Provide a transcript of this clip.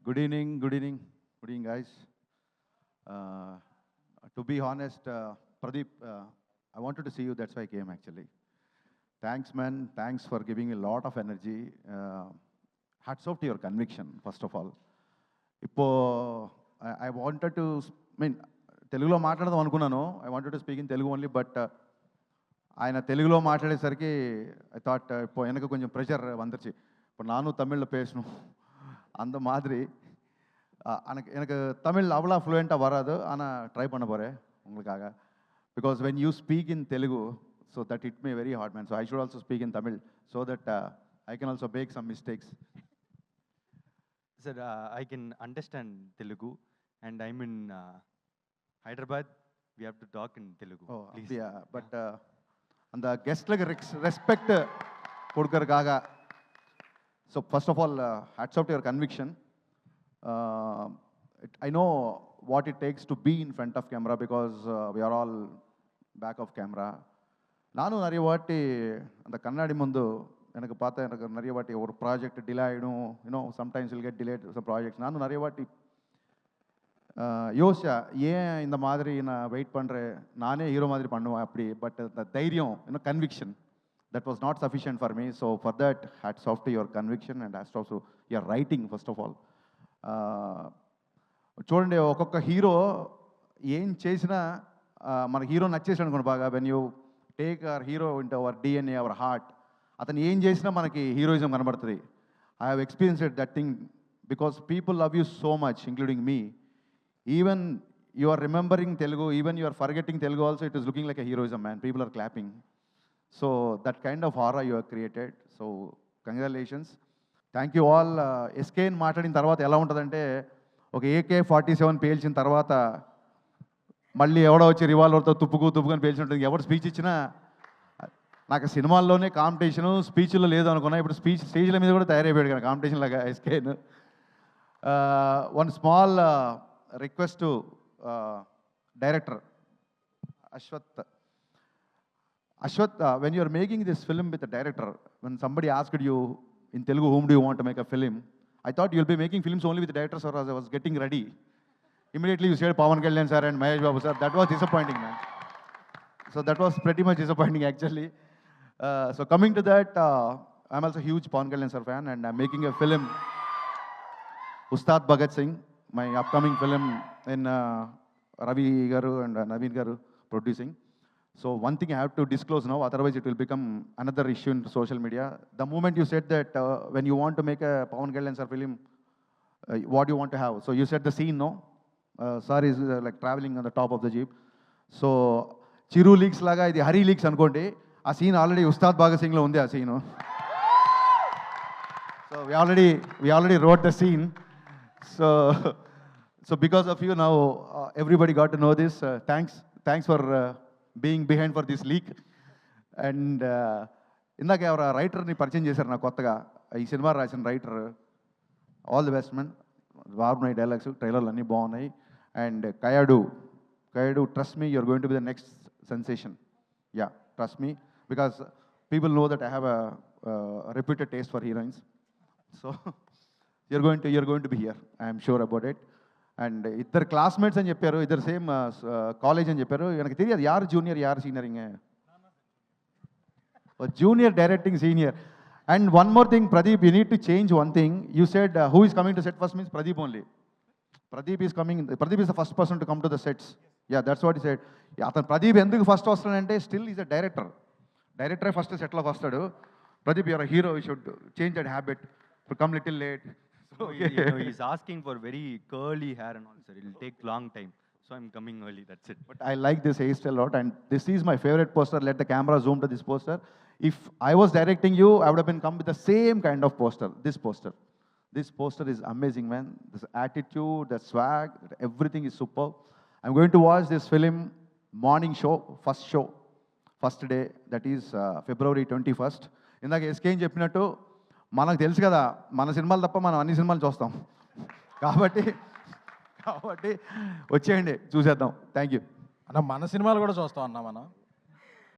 Good evening, good evening, good evening, guys. Uh, to be honest, Pradeep, I wanted to see you. That's why I came actually. Thanks, man. Thanks for giving a lot of energy. Hats off to your conviction, first of all. Ipo, I wanted to, తెలుగులో మాట్లాడదాం అనుకున్నాను. I wanted to speak in Telugu only, but ఆయన తెలుగులో మాట్లాడేసరికి I thought இப்போ వెనక కొంచెం pressure வந்துருச்சு. இப்போ நானும் தமிழில் பேசணும் அந்த மாதிரி எனக்கு தமிழ் அவ்வளோ ஃப்ளூயண்ட்டாக வராது, ஆனால் ட்ரை பண்ண போகிறேன் உங்களுக்காக. Because when you speak in Telugu, so that it may very hard man. So I should also speak in Tamil so that I can also make some mistakes. Sir, I can understand Telugu and I'm in Hyderabad. We have to talk in Telugu. Oh, please. Yeah, but அந்த கெஸ்ட்லுக்கு respect கொடுக்கறதுக்காக. So first of all, hats off to your conviction. I know what it takes to be in front of camera because we are all back of camera. நானும் நிறைய வாட்டி அந்த கண்ணாடி முந்து எனக்கு பார்த்தா எனக்கு நிறைய வாட்டி ஒரு ப்ராஜெக்ட் டிலே ஆகிடும். You know sometimes will get delayed some projects. நானும் நிறைய வாட்டி யோசிச்சா ஏன் இந்த மாதிரி நான் வெயிட் பண்ணுறேன், நானே ஹீரோ மாதிரி பண்ணுவேன் அப்படி. பட் அந்த தைரியம், conviction, that was not sufficient for me. So for that, hats off to your conviction and hats off to your writing, first of all. చూడండి, ఒక్కొక్క హీరో ఏం చేసినా మన హీరో నచ్చేసాడు అనుకోండి బాగా. When you take our hero into our DNA, our heart, అతను ఏం చేసినా మనకి హీరోయిజం కనబడుతుంది. I have experienced that thing because people love you so much, including me. Even you are remembering Telugu, even you are forgetting Telugu also, it is looking like a heroism, man. People are clapping. So that kind of aura you have created. So congratulations. Thank you all. SKN మాట్లాడిన తర్వాత ఎలా ఉంటుందంటే, ఒక AK-47 పేల్చిన తర్వాత మళ్ళీ ఎవడో వచ్చి రివాల్వర్తో తుప్పుకొని పేల్చి ఉంటుంది. ఎవరు స్పీచ్ ఇచ్చినా నాకు సినిమాల్లోనే కాంపిటీషను, స్పీచ్లో లేదు అనుకున్నా. ఇప్పుడు స్టేజ్ల మీద కూడా తయారైపోయాడు కదా కాంపిటీషన్ లాగా SKN. One small request to director Ashwath, when you are making this film with the director, when somebody asked you in Telugu, whom do you want to make a film, I thought you'll be making films only with the directors. Or as I was getting ready, immediately you said Pawan Kalyan sir and Mahesh Babu sir. That was disappointing, man. So that was pretty much disappointing actually. So coming to that, I'm also a huge Pawan Kalyan sir fan, and I'm making a film, Ustad Bhagat Singh, my upcoming film in Ravi Garu and Naveen Garu producing. So one thing I have to disclose now, otherwise it will become another issue in social media. The moment you said that when you want to make a Pawan Kalyan sir film, what do you want to have? So you said the scene, no? Sir is like traveling on the top of the jeep. So Chiru leaks laga idi Hari leaks anukondi. A scene already Ustad Bhagat Singh lo undi a scene. So we already wrote the scene. So because of you now, everybody got to know this. Thanks for being behind for this leak. And ఇందాక ఎవరు రైటర్ని పరిచయం చేశారు నాకు కొత్తగా, ఈ సినిమా రాసిన writer. All the best man. బాగున్నాయి డైలాగ్స్, ట్రైలర్లు అన్నీ బాగున్నాయి. And Kayadu trust me, you're going to be the next sensation. Yeah, trust me, because people know that I have a reputed taste for heroines. So you're going to be here. I am sure about it. And ఇద్దరు classmates అని చెప్పారు, ఇద్దరు same college అని చెప్పారు. నాకు తెలియదు యారు junior యారు సీనియర్. ఇంక junior directing senior. And one more thing Pradeep, you need to change one thing. You said who is coming to set first means Pradeep only. Pradeep is the first person to come to the sets. Yeah, that's what I said. అతను ప్రదీప్ ఎందుకు first వస్తాడంటే, still is a డైరెక్టరే first సెట్లో వస్తాడు. Pradeep, you are a hero, you should change that habit, come little late. So, he's asking for very curly hair and all, sir. It'll take long time. So I'm coming early, that's it. But I like this hairstyle a lot, and this is my favorite poster. Let the camera zoom to this poster. If I was directing you, I would have been come with the same kind of poster. This poster is amazing, man. This attitude, the swag, everything is superb. I'm going to watch this film morning show, first day, that is February 21st. ఇందాక SKN చెప్పినట్టు మనకు తెలుసు కదా, మన సినిమాలు తప్ప మనం అన్ని సినిమాలు చూస్తాం. కాబట్టి వచ్చేయండి, చూసేద్దాం. థ్యాంక్ యూ అన్న. మన సినిమాలు కూడా చూస్తాం అన్న మనం.